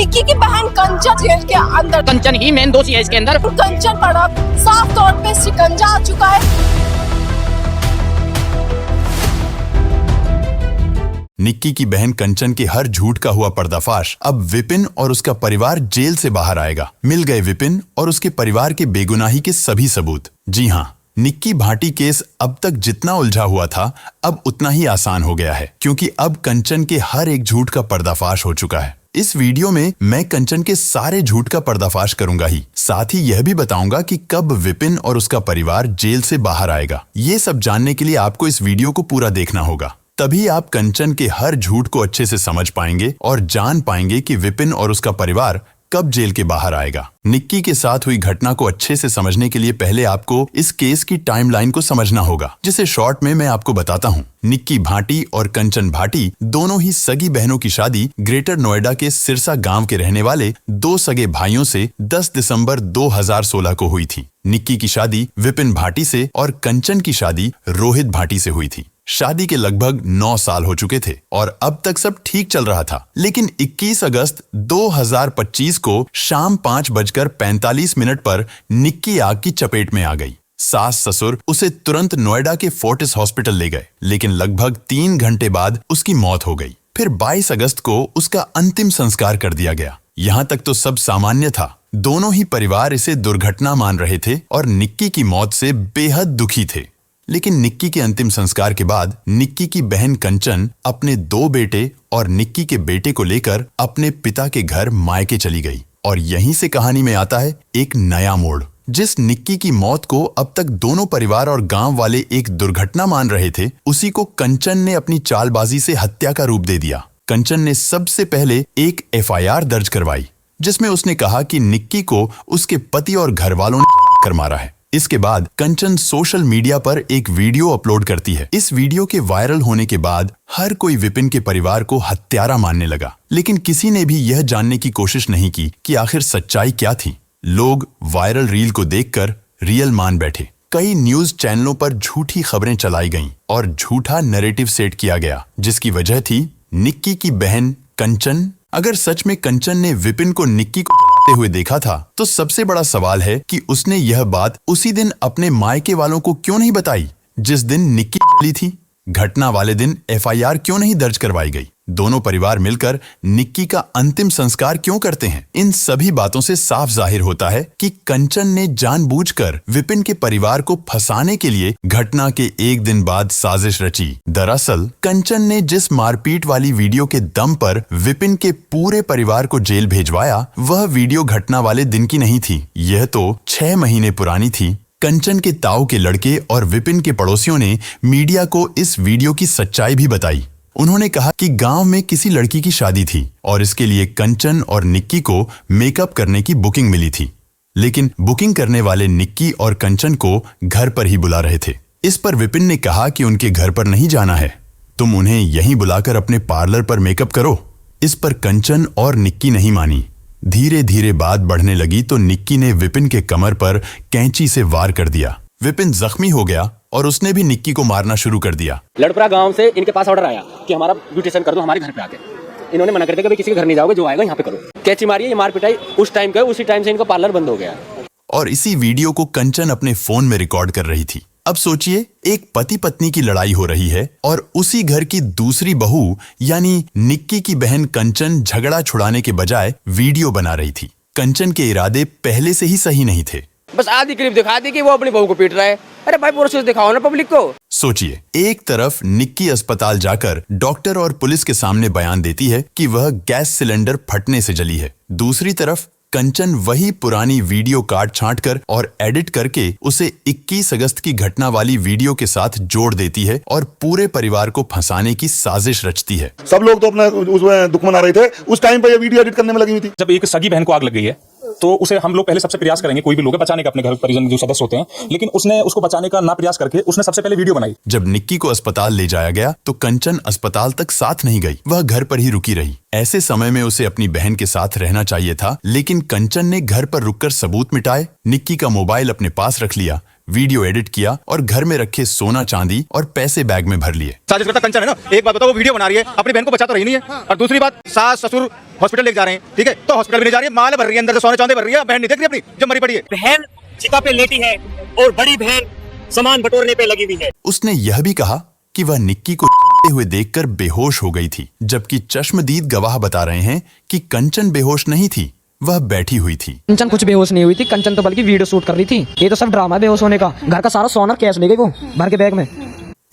निक्की की बहन कंचन जेल के अंदर, कंचन ही मेन दोषी है इसके अंदर। कंचन पर अब साफ तौर पे शिकंजा आ चुका है। निक्की की बहन कंचन के हर झूठ का हुआ पर्दाफाश अब विपिन और उसका परिवार जेल से बाहर आएगा। मिल गए विपिन और उसके परिवार के बेगुनाही के सभी सबूत। जी हाँ, निक्की भाटी केस अब तक जितना उलझा हुआ था अब उतना ही आसान हो गया है, क्योंकि अब कंचन के हर एक झूठ का पर्दाफाश हो चुका है। इस वीडियो में मैं कंचन के सारे झूठ का पर्दाफाश करूंगा ही, साथ ही यह भी बताऊंगा कि कब विपिन और उसका परिवार जेल से बाहर आएगा। ये सब जानने के लिए आपको इस वीडियो को पूरा देखना होगा, तभी आप कंचन के हर झूठ को अच्छे से समझ पाएंगे और जान पाएंगे कि विपिन और उसका परिवार कब जेल के बाहर आएगा। निक्की के साथ हुई घटना को अच्छे से समझने के लिए पहले आपको इस केस की टाइमलाइन को समझना होगा, जिसे शॉर्ट में मैं आपको बताता हूँ। निक्की भाटी और कंचन भाटी दोनों ही सगी बहनों की शादी ग्रेटर नोएडा के सिरसा गांव के रहने वाले दो सगे भाइयों से 10 दिसंबर 2016 को हुई थी। निक्की की शादी विपिन भाटी से और कंचन की शादी रोहित भाटी से हुई थी। शादी के लगभग 9 साल हो चुके थे और अब तक सब ठीक चल रहा था, लेकिन 21 अगस्त 2025 को शाम 5:45 पर निक्की आग की चपेट में आ गई। सास ससुर उसे तुरंत नोएडा के फोर्टिस हॉस्पिटल ले गए, लेकिन लगभग 3 घंटे बाद उसकी मौत हो गई। फिर 22 अगस्त को उसका अंतिम संस्कार कर दिया गया। यहाँ तक तो सब सामान्य था। दोनों ही परिवार इसे दुर्घटना मान रहे थे और निक्की की मौत से बेहद दुखी थे। लेकिन निक्की के अंतिम संस्कार के बाद निक्की की बहन कंचन अपने 2 बेटे और निक्की के बेटे को लेकर अपने पिता के घर मायके चली गई। और यहीं से कहानी में आता है एक नया मोड़। जिस निक्की की मौत को अब तक दोनों परिवार और गांव वाले एक दुर्घटना मान रहे थे, उसी को कंचन ने अपनी चालबाजी से हत्या का रूप दे दिया। कंचन ने सबसे पहले एक FIR दर्ज करवाई, जिसमें उसने कहा कि निक्की को उसके पति और घर वालों ने जलाकर मारा है। इसके बाद कंचन सोशल मीडिया पर एक वीडियो अपलोड करती है। इस वीडियो के वायरल होने के बाद हर कोई विपिन के परिवार को हत्यारा मानने लगा, लेकिन किसी ने भी यह जानने की कोशिश नहीं की कि आखिर सच्चाई क्या थी। लोग वायरल रील को देखकर रियल मान बैठे। कई न्यूज चैनलों पर झूठी खबरें चलाई गईं और झूठा नैरेटिव सेट किया गया, जिसकी वजह थी निक्की की बहन कंचन। अगर सच में कंचन ने विपिन को निक्की को जलाते हुए देखा था, तो सबसे बड़ा सवाल है कि उसने यह बात उसी दिन अपने मायके वालों को क्यों नहीं बताई जिस दिन निक्की जली थी। घटना वाले दिन FIR क्यों नहीं दर्ज करवाई गई। दोनों परिवार मिलकर निक्की का अंतिम संस्कार क्यों करते हैं। इन सभी बातों से साफ जाहिर होता है कि कंचन ने जानबूझकर विपिन के परिवार को फंसाने के लिए घटना के एक दिन बाद साजिश रची। दरअसल कंचन ने जिस मारपीट वाली वीडियो के दम पर विपिन के पूरे परिवार को जेल भेजवाया, वह वीडियो घटना वाले दिन की नहीं थी। यह तो 6 महीने पुरानी थी। कंचन के ताऊ के लड़के और विपिन के पड़ोसियों ने मीडिया को इस वीडियो की सच्चाई भी बताई। उन्होंने कहा कि गांव में किसी लड़की की शादी थी और इसके लिए कंचन और निक्की को मेकअप करने की बुकिंग मिली थी, लेकिन बुकिंग करने वाले निक्की और कंचन को घर पर ही बुला रहे थे। इस पर विपिन ने कहा कि उनके घर पर नहीं जाना है, तुम उन्हें यहीं बुलाकर अपने पार्लर पर मेकअप करो। इस पर कंचन और निक्की नहीं मानी। धीरे धीरे बात बढ़ने लगी तो निक्की ने विपिन के कमर पर कैंची से वार कर दिया। विपिन जख्मी हो गया और उसने भी निक्की को मारना शुरू कर दिया। लड़परा गांव से इनके पास ऑर्डर आया कि हमारा ब्यूटिशियन कर दो हमारे घर पे आके। इन्होंने मना कर दिया कि भाई किसी के घर नहीं जाओगे, जो आएगा यहाँ पे करो। कैची मारी, ये मार पिटाई उस टाइम का, उसी टाइम से इनका पार्लर बंद हो गया। और इसी वीडियो को कंचन अपने फोन में रिकॉर्ड कर रही थी। अब सोचिए, एक पति पत्नी की लड़ाई हो रही है और उसी घर की दूसरी बहू यानी निक्की की बहन कंचन झगड़ा छुड़ाने के बजाय वीडियो बना रही थी। कंचन के इरादे पहले से ही सही नहीं थे। बस आधी क्लिप दिखा दी कि वो अपनी बहू को पीट रहा है। अरे भाई प्रोसेस दिखाओ ना पब्लिक को। सोचिए, एक तरफ निक्की अस्पताल जाकर डॉक्टर और पुलिस के सामने बयान देती है कि वह गैस सिलेंडर फटने से जली है। दूसरी तरफ कंचन वही पुरानी वीडियो काट छांटकर और एडिट करके उसे 21 अगस्त की घटना वाली वीडियो के साथ जोड़ देती है और पूरे परिवार को फंसाने की साजिश रचती है। सब लोग तो अपना उसमें दुख मना रहे थे, उस टाइम पे ये वीडियो एडिट करने में लगी हुई थी। जब एक सगी बहन को आग लग गई है तो उसे हम लोग पहले सबसे प्रयास करेंगे, कोई भी लोग है बचाने का, अपने घर परिजन जो सदस्य होते हैं, लेकिन उसने उसको बचाने का ना प्रयास करके उसने सबसे पहले वीडियो बनाई। जब निक्की को अस्पताल ले जाया गया तो कंचन अस्पताल तक साथ नहीं गई, वह घर पर ही रुकी रही। ऐसे समय में उसे अपनी बहन के साथ रहना चाहिए था, लेकिन कंचन ने घर पर रुककर सबूत मिटाए, निक्की का मोबाइल अपने पास रख लिया, वीडियो एडिट किया और घर में रखे सोना चांदी और पैसे बैग में भर लिए। साजिश करता कंचन है ना। एक बात बताओ, वो वीडियो बना रही है, अपनी बहन को बचा तो रही नहीं है, और दूसरी बात सास ससुर हॉस्पिटल लेके जा रहे हैं, ठीक है, तो हॉस्पिटल भी नहीं जा रही है, माल भर रही है, अंदर से सोने चांदी भर रही है, बहन नहीं देख रही अपनी जब मरी पड़ी है। बहन चिता पे लेटी है और बड़ी बहन सामान बटोरने पे लगी हुई है। उसने यह भी कहा कि वह निक्की को चलते हुए देखकर बेहोश हो गई थी, जबकि चश्मदीद गवाह बता रहे हैं कि कंचन बेहोश नहीं थी, वह बैठी हुई थी। कंचन कुछ बेहोश नहीं हुई थी, कंचन तो बल्कि वीडियो शूट कर रही थी। ये तो सब ड्रामा है बेहोश होने का। घर का सारा सोना कैश ले गई वो भर के बैग में।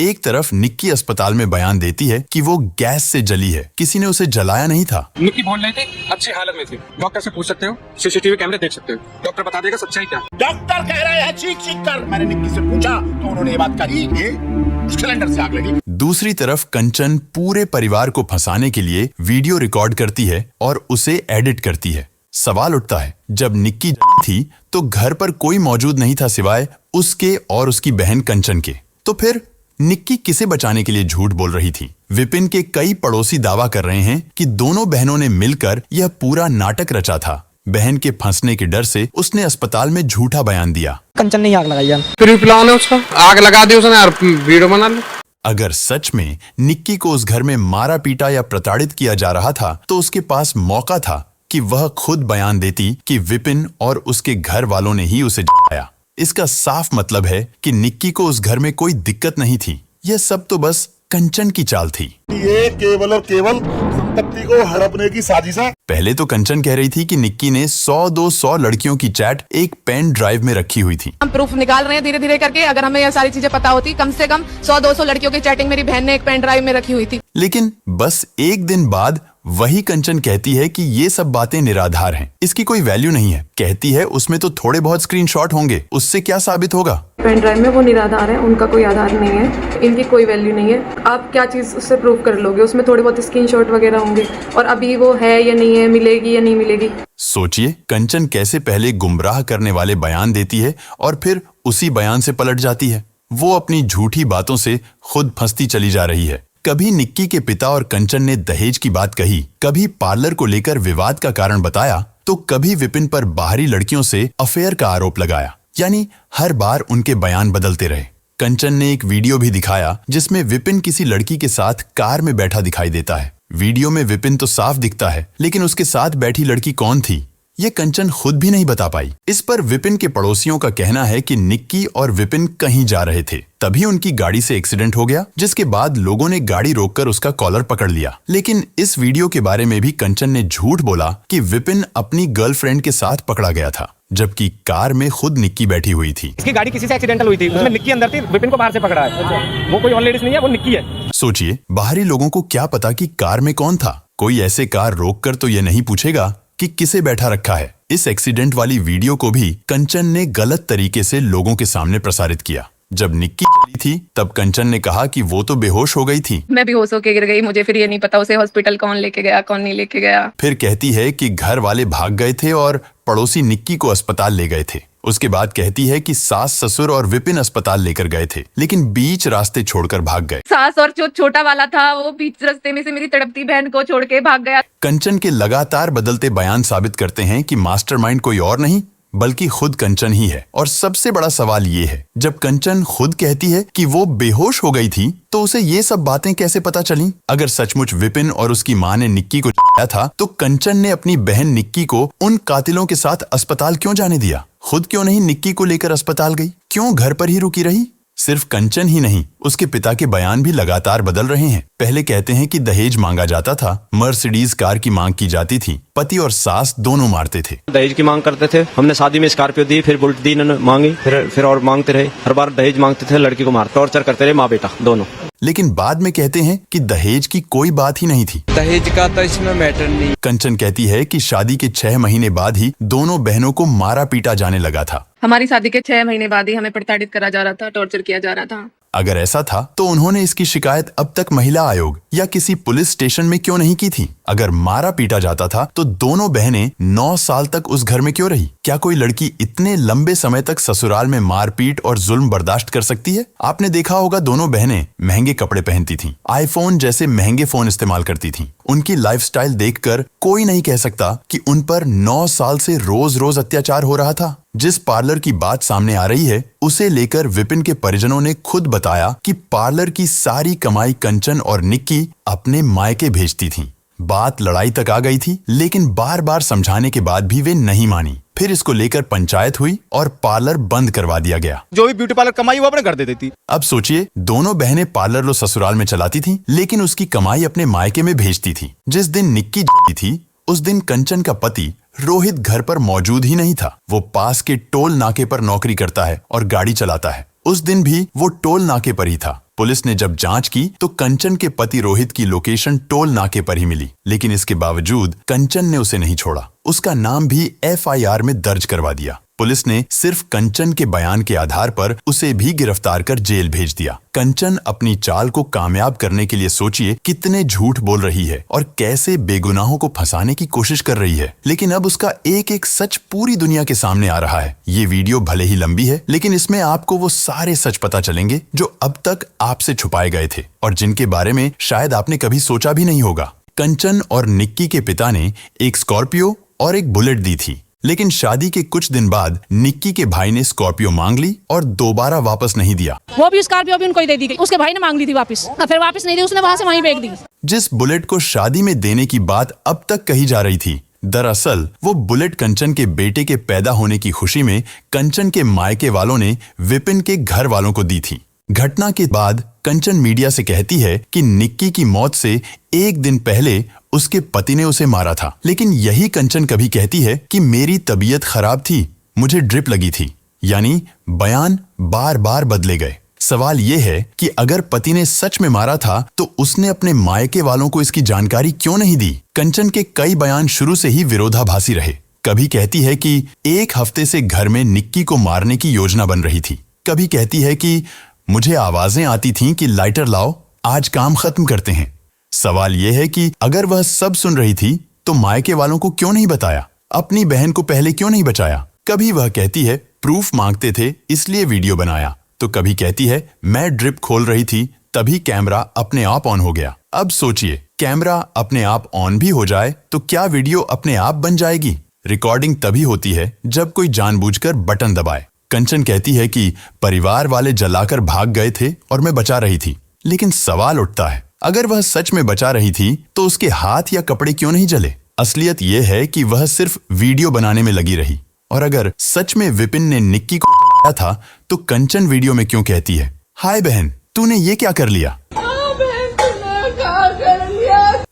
एक तरफ निक्की अस्पताल में बयान देती है कि वो गैस से जली है, किसी ने उसे जलाया नहीं था। निक्की बोल रही थी अच्छी हालत में थी, डॉक्टर से पूछ सकते हो, सीसीटीवी कैमरे देख सकते हो, डॉक्टर बता देगा सच्चाई क्या। डॉक्टर कह रहे हैं चीख चीख कर, मैंने निक्की से पूछा तो उन्होंने ये बात कही कि सिलेंडर से आग लगी। दूसरी तरफ कंचन पूरे परिवार को फंसाने के लिए वीडियो रिकॉर्ड करती है और उसे एडिट करती है। सवाल उठता है, जब निक्की जली थी तो घर पर कोई मौजूद नहीं था सिवाय उसके और उसकी बहन कंचन के, तो फिर निक्की किसे बचाने के लिए झूठ बोल रही थी? विपिन के कई पड़ोसी दावा कर रहे हैं कि दोनों बहनों ने मिलकर यह पूरा नाटक रचा था। बहन के फंसने के डर से उसने अस्पताल में झूठा बयान दिया। कंचन ने आग लगाई है, फिर प्लान है उसका, आग लगा दी उसने और वीडियो बना ली। अगर सच में निक्की को उस घर में मारा पीटा या प्रताड़ित किया जा रहा था तो उसके पास मौका था कि वह खुद बयान देती कि विपिन और उसके घर वालों ने ही उसे जलाया। इसका साफ मतलब है कि निक्की को उस घर में कोई दिक्कत नहीं थी, यह सब तो बस कंचन की चाल थी। ये केवल और केवल संपत्ति को हड़पने की साजिश है। पहले तो कंचन कह रही थी कि निक्की ने 100-200 लड़कियों की चैट एक पेन ड्राइव में रखी हुई थी। हम प्रूफ निकाल रहे हैं धीरे धीरे करके। अगर हमें ये सारी चीजें पता होती, कम से कम 100-200 लड़कियों की चैटिंग मेरी बहन ने एक पेन ड्राइव में रखी हुई थी। लेकिन बस एक दिन बाद वही कंचन कहती है कि ये सब बातें निराधार हैं, इसकी कोई वैल्यू नहीं है। कहती है उसमें तो थोड़े बहुत स्क्रीनशॉट होंगे, उससे क्या साबित होगा? पेन ड्राइव में वो निराधार है, उनका कोई आधार नहीं है, इनकी कोई वैल्यू नहीं है। आप क्या चीज उससे प्रूव कर लोगे? उसमें थोड़े बहुत स्क्रीनशॉट वगैरह होंगे, और अभी वो है या नहीं है, मिलेगी या नहीं मिलेगी। सोचिए कंचन कैसे पहले गुमराह करने वाले बयान देती है और फिर उसी बयान से पलट जाती है। वो अपनी झूठी बातों से खुद फंसती चली जा रही है। कभी निक्की के पिता और कंचन ने दहेज की बात कही, कभी पार्लर को लेकर विवाद का कारण बताया, तो कभी विपिन पर बाहरी लड़कियों से अफेयर का आरोप लगाया। यानी हर बार उनके बयान बदलते रहे। कंचन ने एक वीडियो भी दिखाया जिसमें विपिन किसी लड़की के साथ कार में बैठा दिखाई देता है। वीडियो में विपिन तो साफ दिखता है, लेकिन उसके साथ बैठी लड़की कौन थी ये कंचन खुद भी नहीं बता पाई। इस पर विपिन के पड़ोसियों का कहना है कि निक्की और विपिन कहीं जा रहे थे, तभी उनकी गाड़ी से एक्सीडेंट हो गया, जिसके बाद लोगों ने गाड़ी रोककर उसका कॉलर पकड़ लिया। लेकिन इस वीडियो के बारे में भी कंचन ने झूठ बोला कि विपिन अपनी गर्लफ्रेंड के साथ पकड़ा गया था, जबकि कार में खुद निक्की बैठी हुई थी। इसकी गाड़ी किसी से एक्सीडेंटल हुई थी, उसमें निक्की अंदर थी, विपिन को बाहर से पकड़ा है। वो कोई और लेडीज नहीं है, वो निक्की है। सोचिए बाहरी लोगों को क्या पता कि कार में कौन था? कोई ऐसे कार रोककर तो ये नहीं पूछेगा कि किसे बैठा रखा है। इस एक्सीडेंट वाली वीडियो को भी कंचन ने गलत तरीके से लोगों के सामने प्रसारित किया। जब निक्की जली थी तब कंचन ने कहा कि वो तो बेहोश हो गई थी। मैं बेहोश होकर गिर गई, मुझे फिर ये नहीं पता उसे हॉस्पिटल कौन लेके गया, कौन नहीं लेके गया। फिर कहती है कि घर वाले भाग गए थे और पड़ोसी निक्की को अस्पताल ले गए थे। उसके बाद कहती है कि सास ससुर और विपिन अस्पताल लेकर गए थे, लेकिन बीच रास्ते छोड़कर भाग गए। सास और जो छोटा वाला था वो बीच रास्ते में से मेरी तड़पती बहन को छोड़ के भाग गया। कंचन के लगातार बदलते बयान साबित करते हैं कि मास्टरमाइंड कोई और नहीं बल्कि खुद कंचन ही है। और सबसे बड़ा सवाल ये है, जब कंचन खुद कहती है कि वो बेहोश हो गई थी तो उसे ये सब बातें कैसे पता चली? अगर सचमुच विपिन और उसकी मां ने निक्की को जलाया था तो कंचन ने अपनी बहन निक्की को उन कातिलों के साथ अस्पताल क्यों जाने दिया? खुद क्यों नहीं निक्की को लेकर अस्पताल गई? क्यों घर पर ही रुकी रही? सिर्फ कंचन ही नहीं, उसके पिता के बयान भी लगातार बदल रहे हैं। पहले कहते हैं कि दहेज मांगा जाता था, मर्सिडीज कार की मांग की जाती थी, पति और सास दोनों मारते थे। दहेज की मांग करते थे, हमने शादी में स्कॉर्पियो दी, फिर बुलेट दी, इन्होंने मांगी, फिर और मांगते रहे। हर बार दहेज मांगते थे, लड़की को मार टॉर्चर करते रहे, माँ बेटा दोनों। लेकिन बाद में कहते हैं कि दहेज की कोई बात ही नहीं थी, दहेज का तो इसमें मैटर नहीं। कंचन कहती है कि शादी के 6 महीने बाद ही दोनों बहनों को मारा पीटा जाने लगा था। हमारी शादी के 6 महीने बाद ही हमें प्रताड़ित करा जा रहा था, टॉर्चर किया जा रहा था। अगर ऐसा था तो उन्होंने इसकी शिकायत अब तक महिला आयोग या किसी पुलिस स्टेशन में क्यों नहीं की थी? अगर मारा पीटा जाता था तो दोनों बहनें 9 साल तक उस घर में क्यों रही? क्या कोई लड़की इतने लंबे समय तक ससुराल में मारपीट और जुल्म बर्दाश्त कर सकती है? आपने देखा होगा दोनों बहनें महंगे कपड़े पहनती थीं, आईफोन जैसे महंगे फोन इस्तेमाल करती थीं। उनकी लाइफस्टाइल देखकर कोई नहीं कह सकता कि उन पर 9 साल से रोज रोज अत्याचार हो रहा था। जिस पार्लर की बात सामने आ रही है उसे लेकर विपिन के परिजनों ने खुद बताया कि पार्लर की सारी कमाई कंचन और निक्की अपने मायके भेजती थीं। बात लड़ाई तक आ गई थी, लेकिन बार बार समझाने के बाद भी वे नहीं मानी। फिर इसको लेकर पंचायत हुई और पार्लर बंद करवा दिया गया। जो भी ब्यूटी पार्लर कमाई वो अपने घर दे देती। अब सोचिए, दोनों बहनें पार्लर लो ससुराल में चलाती थीं, लेकिन उसकी कमाई अपने मायके में भेजती थी। जिस दिन निक्की जीती थी उस दिन कंचन का पति रोहित घर पर मौजूद ही नहीं था। वो पास के टोल नाके पर नौकरी करता है और गाड़ी चलाता है। उस दिन भी वो टोल नाके पर ही था। पुलिस ने जब जांच की तो कंचन के पति रोहित की लोकेशन टोल नाके पर ही मिली, लेकिन इसके बावजूद कंचन ने उसे नहीं छोड़ा। उसका नाम भी FIR में दर्ज करवा दिया। पुलिस ने सिर्फ कंचन के बयान के आधार पर उसे भी गिरफ्तार कर जेल भेज दिया। कंचन अपनी चाल को कामयाब करने के लिए सोचिए कितने झूठ बोल रही है और कैसे बेगुनाहों को फंसाने की कोशिश कर रही है, लेकिन अब उसका एक एक सच पूरी दुनिया के सामने आ रहा है। ये वीडियो भले ही लंबी है, लेकिन इसमें आपको वो सारे सच पता चलेंगे जो अब तक आपसे छुपाए गए थे और जिनके बारे में शायद आपने कभी सोचा भी नहीं होगा। कंचन और निक्की के पिता ने एक स्कॉर्पियो और एक बुलेट दी थी, लेकिन शादी के कुछ दिन बाद निक्की के भाई ने स्कॉर्पियो मांग ली और दोबारा वापस नहीं दिया। वो भी स्कॉर्पियो भी उनको ही दे दी गई। उसके भाई ने मांग ली थी वापस, फिर वापस नहीं दी, उसने वहां से वहीं फेंक दी। जिस बुलेट को शादी में देने की बात अब तक कही जा रही थी, दरअसल वो बुलेट कंचन के बेटे के पैदा होने की खुशी में कंचन के मायके वालों ने विपिन के घर वालों को दी थी। घटना के बाद कंचन मीडिया से कहती है कि निक्की की मौत से एक दिन पहले उसके पति ने उसे मारा था, लेकिन यही कंचन कभी कहती है कि मेरी तबीयत खराब थी, मुझे ड्रिप लगी थी। यानी बयान बार बार बदले गए। सवाल यह है कि अगर पति ने सच में मारा था तो उसने अपने मायके वालों को इसकी जानकारी क्यों नहीं दी? कंचन के कई बयान शुरू से ही विरोधाभासी रहे। कभी कहती है कि एक हफ्ते से घर में निक्की को मारने की योजना बन रही थी। कभी कहती है कि मुझे आवाजें आती थीं कि लाइटर लाओ, आज काम खत्म करते हैं। सवाल यह है कि अगर वह सब सुन रही थी तो मायके वालों को क्यों नहीं बताया? अपनी बहन को पहले क्यों नहीं बचाया? कभी वह कहती है प्रूफ मांगते थे इसलिए वीडियो बनाया, तो कभी कहती है मैं ड्रिप खोल रही थी तभी कैमरा अपने आप ऑन हो गया। अब सोचिए, कैमरा अपने आप ऑन भी हो जाए तो क्या वीडियो अपने आप बन जाएगी? रिकॉर्डिंग तभी होती है जब कोई जानबूझकर बटन दबाए। कंचन कहती है कि परिवार वाले जलाकर भाग गए थे और मैं बचा रही थी, लेकिन सवाल उठता है अगर वह सच में बचा रही थी तो उसके हाथ या कपड़े क्यों नहीं जले? असलियत यह है कि वह सिर्फ वीडियो बनाने में लगी रही। और अगर सच में विपिन ने निक्की को जलाया था तो कंचन वीडियो में क्यों कहती है हाय बहन तूने ये क्या कर लिया?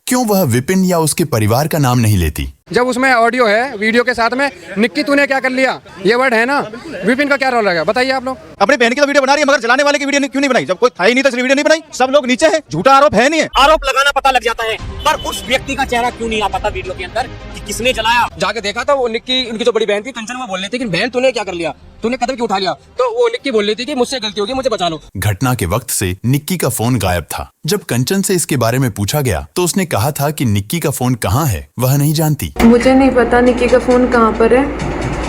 क्यों वह विपिन या उसके परिवार का नाम नहीं लेती? जब उसमें ऑडियो है वीडियो के साथ में, निक्की तूने क्या कर लिया, ये वर्ड है ना, विपिन का क्या रोल रहेगा बताइए आप लोग? अपनी बहन की तो वीडियो बना रही है, मगर जलाने वाले की वीडियो क्यों नहीं बनाई? जब कोई था ही नहीं तो इसलिए वीडियो नहीं बनाई। सब लोग नीचे हैं, झूठा आरोप है नहीं है। आरोप लगाना पता लग जाता है, पर उस व्यक्ति का चेहरा क्यों नहीं आ पाता वीडियो के अंदर कि किसने जलाया? जाके देखा था वो निक्की, उनकी जो बड़ी बहन थी कंचन, वो बोल रही थी कि बहन तूने क्या कर लिया, तूने कदम क्यों उठा लिया? तो वो निक्की बोल रही थी कि मुझसे गलती होगी, मुझे बचा लो। घटना के वक्त से निक्की का फोन गायब था। जब कंचन से इसके बारे में पूछा गया तो उसने कहा था कि निक्की का फोन कहाँ है वह नहीं जानती। मुझे नहीं पता निक्की का फ़ोन कहाँ पर है,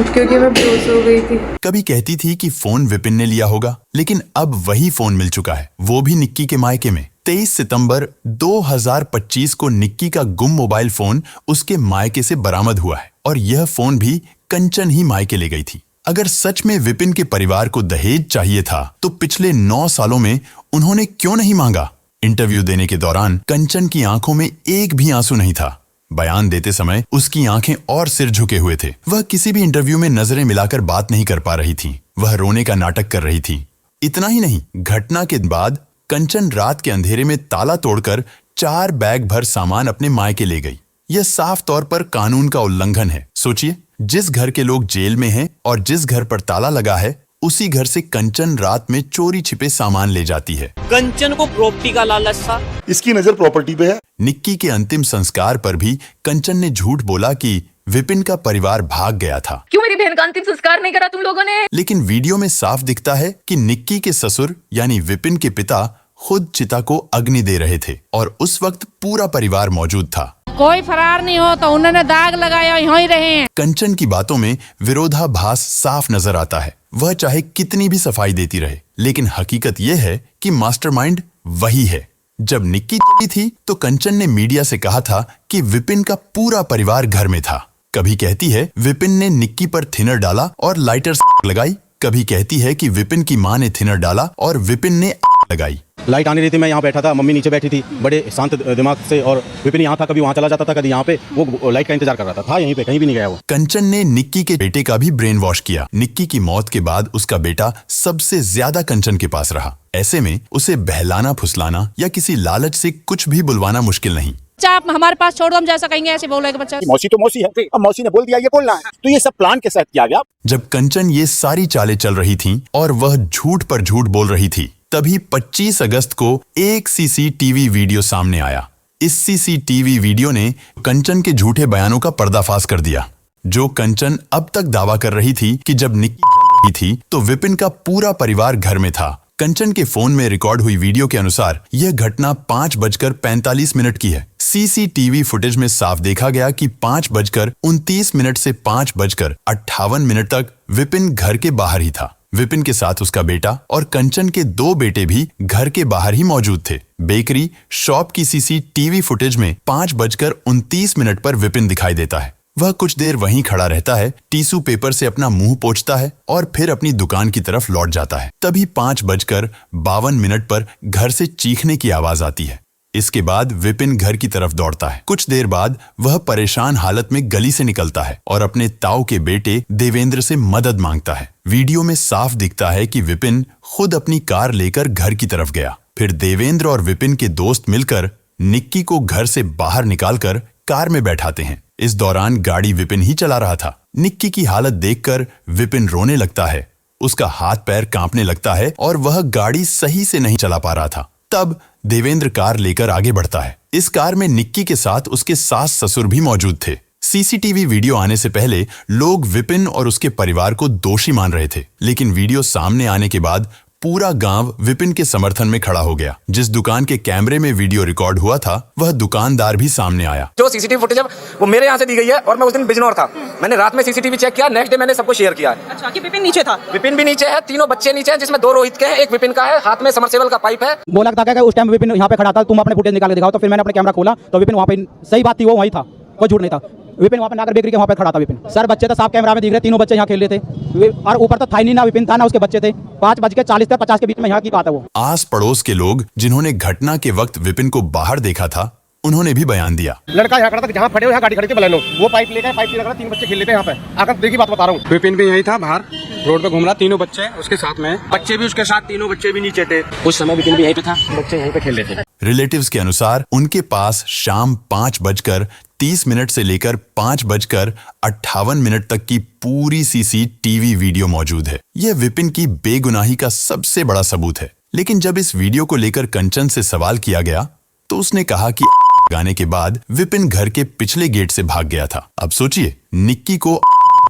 क्योंकि मैं बेहोश हो गई थी। कभी कहती थी कि फोन विपिन ने लिया होगा, लेकिन अब वही फोन मिल चुका है, वो भी निक्की के मायके में। 23 सितंबर 2025 को निक्की का गुम मोबाइल फोन उसके मायके से बरामद हुआ है और यह फोन भी कंचन ही मायके ले गई थी। अगर सच में विपिन के परिवार को दहेज चाहिए था तो पिछले 9 सालों में उन्होंने क्यों नहीं मांगा? इंटरव्यू देने के दौरान कंचन की आंखों में एक भी आंसू नहीं था। बयान देते समय उसकी आंखें और सिर झुके हुए थे। वह किसी भी इंटरव्यू में नजरें मिलाकर बात नहीं कर पा रही थी। वह रोने का नाटक कर रही थी। इतना ही नहीं, घटना के बाद कंचन रात के अंधेरे में ताला तोड़कर 4 बैग भर सामान अपने मायके ले गई। यह साफ तौर पर कानून का उल्लंघन है। सोचिए, जिस घर के लोग जेल में हैं और जिस घर पर ताला लगा है, उसी घर से कंचन रात में चोरी छिपे सामान ले जाती है। कंचन को प्रॉपर्टी का लालच था, इसकी नजर प्रॉपर्टी पे है। निक्की के अंतिम संस्कार पर भी कंचन ने झूठ बोला कि विपिन का परिवार भाग गया था। क्यों मेरी बहन का अंतिम संस्कार नहीं करा तुम लोगों ने? लेकिन वीडियो में साफ दिखता है कि निक्की के ससुर यानी विपिन के पिता खुद चिता को अग्नि दे रहे थे और उस वक्त पूरा परिवार मौजूद था। कोई फरार नहीं हो तो उन्होंने दाग लगाया, यहीं रहे हैं। कंचन की बातों में विरोधाभास साफ नजर आता है। वह चाहे कितनी भी सफाई देती रहे, लेकिन हकीकत यह है कि मास्टरमाइंड वही है। जब निक्की चली थी तो कंचन ने मीडिया से कहा था कि विपिन का पूरा परिवार घर में था। कभी कहती है विपिन ने निक्की पर थिनर डाला और लाइटर लगाई। कभी कहती है कि विपिन की मां ने थिनर डाला और विपिन ने लगाई। लाइट आने रही थी, मैं यहाँ बैठा था, मम्मी नीचे बैठी थी बड़े शांत दिमाग से, और विपिन यहाँ था, कभी वहाँ चला जाता था, कभी यहाँ पे, वो लाइट का इंतजार कर रहा था यहीं पे, कहीं भी नहीं गया वो। कंचन ने निक्की के बेटे का भी ब्रेन वॉश किया। निक्की की मौत के बाद उसका बेटा सबसे ज्यादा कंचन के पास रहा। ऐसे में उसे बहलाना फुसलाना या किसी लालच से कुछ भी बुलवाना मुश्किल नहीं। बच्चा आप हमारे पास छोड़ दो, हम जैसा कहेंगे ऐसे बोलेगा बच्चा। मौसी तो मौसी है, अब मौसी ने बोल दिया ये बोलना है, तो ये सब प्लान के साथ किया गया। जब कंचन ये सारी चालें चल रही थीं और वह झूठ पर झूठ बोल रही थी, तभी 25 अगस्त को एक सीसीटीवी वीडियो सामने आया। इस सीसीटीवी वीडियो ने कंचन के झूठे बयानों का पर्दाफाश कर दिया। जो कंचन अब तक दावा कर रही थी कि जब निक्की जल रही थी तो विपिन का पूरा परिवार घर में था। कंचन के फोन में रिकॉर्ड हुई वीडियो के अनुसार यह घटना 5:45 की है। सीसीटीवी फुटेज में साफ देखा गया कि 5:29 से 5:58 तक विपिन घर के बाहर ही था। विपिन के साथ उसका बेटा और कंचन के 2 बेटे भी घर के बाहर ही मौजूद थे। बेकरी शॉप की सीसीटीवी फुटेज में 5:29 पर विपिन दिखाई देता है। वह कुछ देर वहीं खड़ा रहता है, टिश्यू पेपर से अपना मुंह पोंछता है और फिर अपनी दुकान की तरफ लौट जाता है। तभी 5:52 पर घर से चीखने की आवाज आती है। इसके बाद विपिन घर की तरफ दौड़ता है। कुछ देर बाद वह परेशान हालत में गली से निकलता है और अपने ताऊ के बेटे देवेंद्र से मदद मांगता है। वीडियो में साफ दिखता है कि विपिन खुद अपनी कार लेकर घर की तरफ गया। फिर देवेंद्र और विपिन के दोस्त मिलकर निक्की को घर से बाहर निकालकर कार में बैठाते हैं। इस दौरान गाड़ी विपिन ही चला रहा था। निक्की की हालत देखकर विपिन रोने लगता है। उसका हाथ पैर कांपने लगता है और वह गाड़ी सही से नहीं चला पा रहा था। तब देवेंद्र कार लेकर आगे बढ़ता है। इस कार में निक्की के साथ उसके सास ससुर भी मौजूद थे। सीसीटीवी वीडियो आने से पहले लोग विपिन और उसके परिवार को दोषी मान रहे थे, लेकिन वीडियो सामने आने के बाद पूरा गांव विपिन के समर्थन में खड़ा हो गया। जिस दुकान के कैमरे में वीडियो रिकॉर्ड हुआ था, वह दुकानदार भी सामने आया। जो सीसीटीवी फुटेज है वो मेरे यहाँ से दी गई है और मैं उस दिन बिजनौर था। मैंने रात में सीसीटीवी चेक किया, नेक्स्ट डे मैंने सबको शेयर किया है। अच्छा, कि विपिन नीचे था? विपिन भी नीचे है, 3 बच्चे नीचे हैं, जिसमें 2 रोहित के हैं, 1 विपिन का है, हाथ में समरसेबल का पाइप है। बोला था कि उस टाइम विपिन यहाँ पे खड़ा था, तुम अपने फुटेज निकाल के दिखाओ। तो फिर मैंने अपना कैमरा खोला तो विपिन वहाँ पे, सही बात थी, वो वहीं था, कोई झूठ नहीं था। विपिन वहाँ पे नागर बेकरी के वहाँ पे खड़ा था। विपिन सर बच्चे तो साफ कैमरा में दिख रहे, 3 बच्चे यहाँ खेल रहे थे और ऊपर तो था ही नहीं, ना विपिन था ना उसके बच्चे थे। 5:40 से 50 के बीच में यहाँ की बात है वो। आस पड़ोस के लोग जिन्होंने घटना के वक्त विपिन को बाहर देखा था, उन्होंने भी बयान दिया। लड़का यहाँ खड़ा था, जहाँ खड़े हो, यहाँ गाड़ी खड़ी थी बलेनो, वो पाइप लेकर पाइप लगा, 3 बच्चे खेल लेते यहाँ पे आकर। देखी बात बता रहा हूँ, विपिन भी यही था, बाहर रोड पे घूम रहा, 3 बच्चे उसके साथ में, बच्चे भी उसके साथ, 3 बच्चे भी नीचे थे। उस समय विपिन भी यहीं पे था, बच्चे यहीं पे खेल रहे थे। रिलेटिव्स के अनुसार उनके पास शाम 5:30 से लेकर 5:58 तक की पूरी सीसीटीवी वीडियो मौजूद है। यह विपिन की बेगुनाही का सबसे बड़ा सबूत है। लेकिन जब इस वीडियो को लेकर कंचन से सवाल किया गया तो उसने कहा कि गाने के बाद विपिन घर के पिछले गेट से भाग गया था। अब सोचिए, निक्की को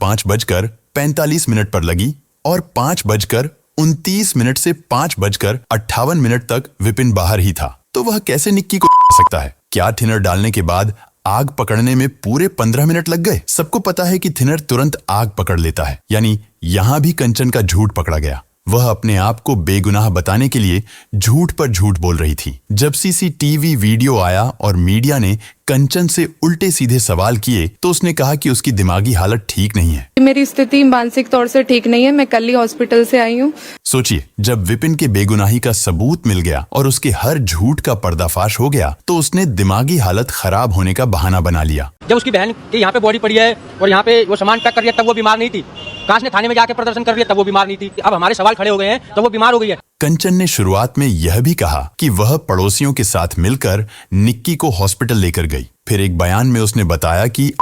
5:45 पर लगी और 5:29 से 5:58 तक विपिन बाहर ही था, तो वह कैसे निक्की को सकता है? क्या थिनर डालने के बाद आग पकड़ने में पूरे 15 मिनट लग गए? सबको पता है कि थिनर तुरंत आग पकड़ लेता है, यानी यहाँ भी कंचन का झूठ पकड़ा गया। वह अपने आप को बेगुनाह बताने के लिए झूठ पर झूठ बोल रही थी। जब सीसीटीवी वीडियो आया और मीडिया ने कंचन से उल्टे सीधे सवाल किए तो उसने कहा कि उसकी दिमागी हालत ठीक नहीं है। मेरी स्थिति मानसिक तौर से ठीक नहीं है, मैं कल ही हॉस्पिटल से आई हूँ। सोचिए, जब विपिन के बेगुनाही का सबूत मिल गया और उसके हर झूठ का पर्दाफाश हो गया तो उसने दिमागी हालत खराब होने का बहाना बना लिया। जब उसकी बहन के यहाँ पे बॉडी पड़ी है और यहाँ पे वो सामान पैक कर रही है, तब वो बीमार नहीं थी। काश ने थाने में जाके प्रदर्शन कर रही है, तब वो बीमार नहीं थी। अब हमारे सवाल खड़े हो गए हैं तो वो बीमार हो गई है। कंचन ने शुरुआत में यह भी कहा कि वह पड़ोसियों के साथ मिलकर निक्की को हॉस्पिटल लेकर गई। फिर एक बयान में उसने बताया कि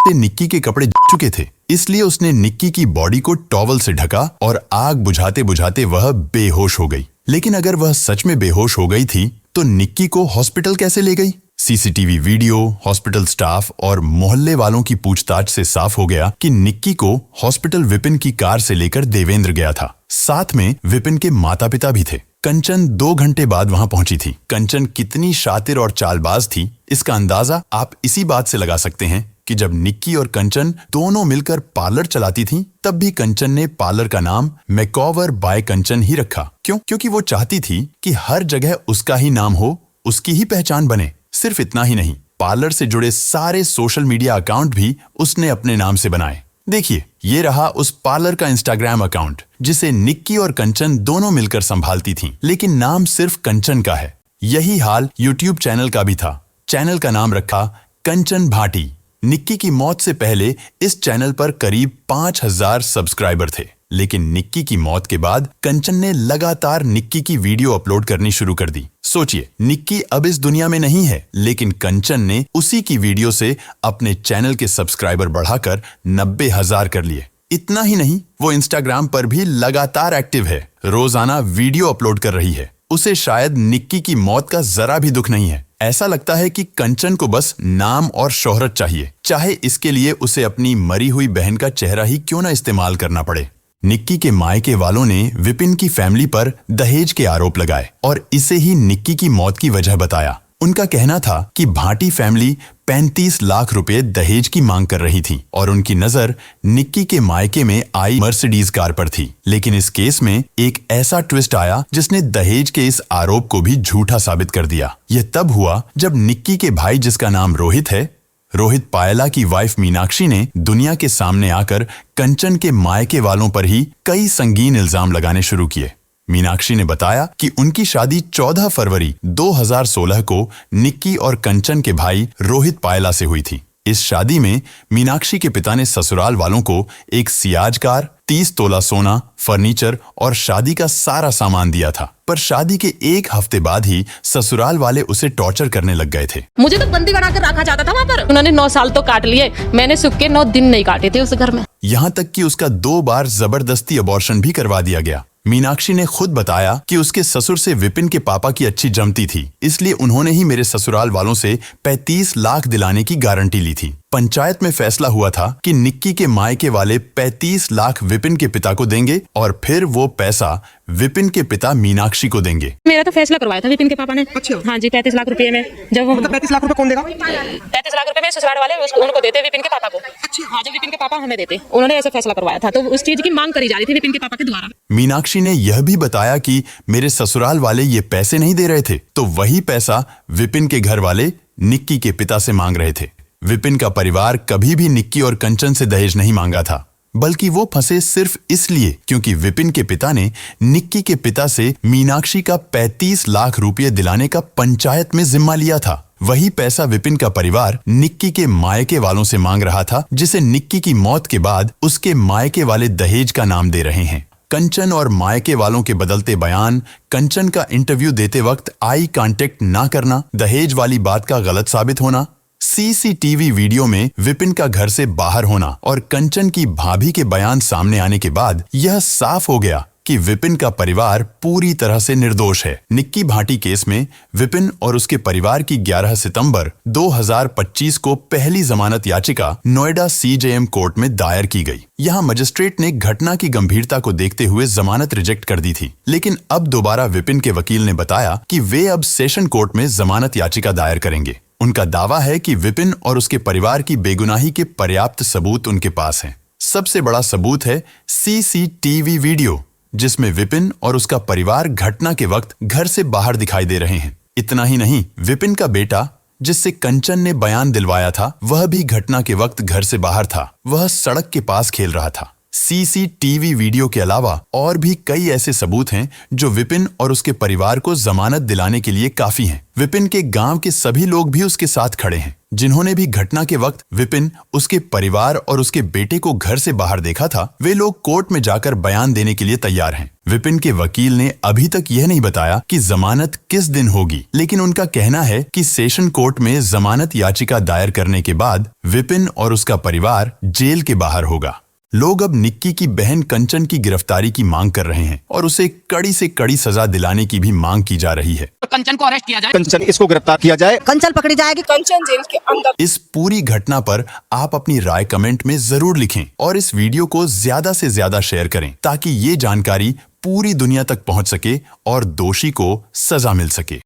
निक्की के कपड़े जल चुके थे, इसलिए उसने निक्की की बॉडी को टॉवल से ढका और आग बुझाते बुझाते वह बेहोश हो गई। लेकिन अगर वह सच में बेहोश हो गई थी तो निक्की को हॉस्पिटल कैसे ले गई? सीसीटीवी वीडियो, हॉस्पिटल स्टाफ और मोहल्ले वालों की पूछताछ से साफ हो गया कि निक्की को हॉस्पिटल विपिन की कार से लेकर देवेंद्र गया था। साथ में विपिन के माता पिता भी थे। कंचन 2 घंटे बाद वहां पहुंची थी। कंचन कितनी शातिर और चालबाज थी, इसका अंदाजा आप इसी बात से लगा सकते हैं कि जब निक्की और कंचन दोनों मिलकर पार्लर चलाती थीं, तब भी कंचन ने पार्लर का नाम मैकओवर बाय कंचन ही रखा। क्यों? क्योंकि वो चाहती थी कि हर जगह उसका ही नाम हो, उसकी ही पहचान बने। सिर्फ इतना ही नहीं, पार्लर से जुड़े सारे सोशल मीडिया अकाउंट भी उसने अपने नाम से बनाए। देखिए, ये रहा उस पार्लर का इंस्टाग्राम अकाउंट जिसे निक्की और कंचन दोनों मिलकर संभालती थीं, लेकिन नाम सिर्फ कंचन का है। यही हाल यूट्यूब चैनल का भी था। चैनल का नाम रखा कंचन भाटी। निक्की की मौत से पहले इस चैनल पर करीब 5000 सब्सक्राइबर थे, लेकिन निक्की की मौत के बाद कंचन ने लगातार निक्की की वीडियो अपलोड करनी शुरू कर दी। सोचिए, निक्की अब इस दुनिया में नहीं है, लेकिन कंचन ने उसी की वीडियो से अपने चैनल के सब्सक्राइबर बढ़ाकर 90,000 कर लिए। इतना ही नहीं, वो इंस्टाग्राम पर भी लगातार एक्टिव है, रोजाना वीडियो अपलोड कर रही है। उसे शायद निक्की की मौत का जरा भी दुख नहीं है। ऐसा लगता है कि कंचन को बस नाम और शोहरत चाहिए, चाहे इसके लिए उसे अपनी मरी हुई बहन का चेहरा ही क्यों ना इस्तेमाल करना पड़े। निक्की के मायके वालों ने विपिन की फैमिली पर दहेज के आरोप लगाए और इसे ही निक्की की मौत की वजह बताया। उनका कहना था कि भाटी फैमिली 35 लाख रुपए दहेज की मांग कर रही थी और उनकी नजर निक्की के मायके में आई मर्सिडीज कार पर थी। लेकिन इस केस में एक ऐसा ट्विस्ट आया जिसने दहेज के इस आरोप को भी झूठा साबित कर दिया। यह तब हुआ जब निक्की के भाई, जिसका नाम रोहित है, रोहित पायला की वाइफ मीनाक्षी ने दुनिया के सामने आकर कंचन के मायके वालों पर ही कई संगीन इल्जाम लगाने शुरू किए। मीनाक्षी ने बताया कि उनकी शादी 14 फरवरी 2016 को निक्की और कंचन के भाई रोहित पायला से हुई थी। इस शादी में मीनाक्षी के पिता ने ससुराल वालों को एक सियाज कार, 30 तोला सोना, फर्नीचर और शादी का सारा सामान दिया था। पर शादी के एक हफ्ते बाद ही ससुराल वाले उसे टॉर्चर करने लग गए थे। मुझे तो बंदी बनाकर रखा जाता था वहाँ पर। उन्होंने 9 साल तो काट लिए, मैंने सुख के 9 दिन नहीं काटे थे उस घर में। यहाँ तक कि उसका 2 बार जबरदस्ती अबॉर्शन भी करवा दिया गया। मीनाक्षी ने खुद बताया कि उसके ससुर से विपिन के पापा की अच्छी जमती थी, इसलिए उन्होंने ही मेरे ससुराल वालों से 35 लाख दिलाने की गारंटी ली थी। पंचायत में फैसला हुआ था कि निक्की के मायके वाले 35 लाख विपिन के पिता को देंगे और फिर वो पैसा विपिन के पिता मीनाक्षी को देंगे। मेरा तो फैसला करवाया था विपिन के पापा ने। अच्छा। हाँ जी, 35 लाख रुपए में। जब वो 35 लाख रुपए कौन देगा? 35 लाख रुपए में ससुराल वाले उनको देते, विपिन के पापा को। अच्छा। हाँ, जब विपिन के पापा हमें देते, उन्होंने ऐसा फैसला करवाया था, तो उस चीज की मांग करी जा रही थी विपिन के पापा के द्वारा। मीनाक्षी ने यह भी बताया कि मेरे ससुराल वाले ये पैसे नहीं दे रहे थे, तो वही पैसा विपिन के घर वाले निक्की के पिता से मांग रहे थे। विपिन का परिवार कभी भी निक्की और कंचन से दहेज नहीं मांगा था, बल्कि वो फंसे सिर्फ इसलिए क्योंकि विपिन के पिता ने निक्की के पिता से मीनाक्षी का 35 लाख रुपये दिलाने का पंचायत में जिम्मा लिया था। वही पैसा विपिन का परिवार निक्की के मायके वालों से मांग रहा था, जिसे निक्की की मौत के बाद उसके मायके वाले दहेज का नाम दे रहे हैं। कंचन और मायके वालों के बदलते बयान, कंचन का इंटरव्यू देते वक्त आई कांटेक्ट ना करना, दहेज वाली बात का गलत साबित होना, सीसीटीवी वीडियो में विपिन का घर से बाहर होना और कंचन की भाभी के बयान सामने आने के बाद यह साफ हो गया कि विपिन का परिवार पूरी तरह से निर्दोष है। निक्की भाटी केस में विपिन और उसके परिवार की 11 सितंबर 2025 को पहली जमानत याचिका नोएडा सीजेएम कोर्ट में दायर की गई। यहाँ मजिस्ट्रेट ने घटना की गंभीरता को देखते हुए जमानत रिजेक्ट कर दी थी, लेकिन अब दोबारा विपिन के वकील ने बताया कि वे अब सेशन कोर्ट में जमानत याचिका दायर करेंगे। उनका दावा है कि विपिन और उसके परिवार की बेगुनाही के पर्याप्त सबूत उनके पास हैं। सबसे बड़ा सबूत है सीसीटीवी वीडियो, जिसमें विपिन और उसका परिवार घटना के वक्त घर से बाहर दिखाई दे रहे हैं। इतना ही नहीं, विपिन का बेटा, जिससे कंचन ने बयान दिलवाया था, वह भी घटना के वक्त घर से बाहर था। वह सड़क के पास खेल रहा था। सीसीटीवी वीडियो के अलावा और भी कई ऐसे सबूत हैं जो विपिन और उसके परिवार को जमानत दिलाने के लिए काफी हैं। विपिन के गांव के सभी लोग भी उसके साथ खड़े हैं, जिन्होंने भी घटना के वक्त विपिन, उसके परिवार और उसके बेटे को घर से बाहर देखा था। वे लोग कोर्ट में जाकर बयान देने के लिए तैयार हैं। विपिन के वकील ने अभी तक यह नहीं बताया कि जमानत किस दिन होगी, लेकिन उनका कहना है कि सेशन कोर्ट में जमानत याचिका दायर करने के बाद विपिन और उसका परिवार जेल के बाहर होगा। लोग अब निक्की की बहन कंचन की गिरफ्तारी की मांग कर रहे हैं और उसे कड़ी से कड़ी सजा दिलाने की भी मांग की जा रही है। कंचन को अरेस्ट किया जाए, कंचन इसको गिरफ्तार किया जाए, कंचन पकड़ी जाएगी, कंचन जेल के अंदर। इस पूरी घटना पर आप अपनी राय कमेंट में जरूर लिखें और इस वीडियो को ज्यादा से ज्यादा शेयर करें, ताकि ये जानकारी पूरी दुनिया तक पहुंच सके और दोषी को सजा मिल सके।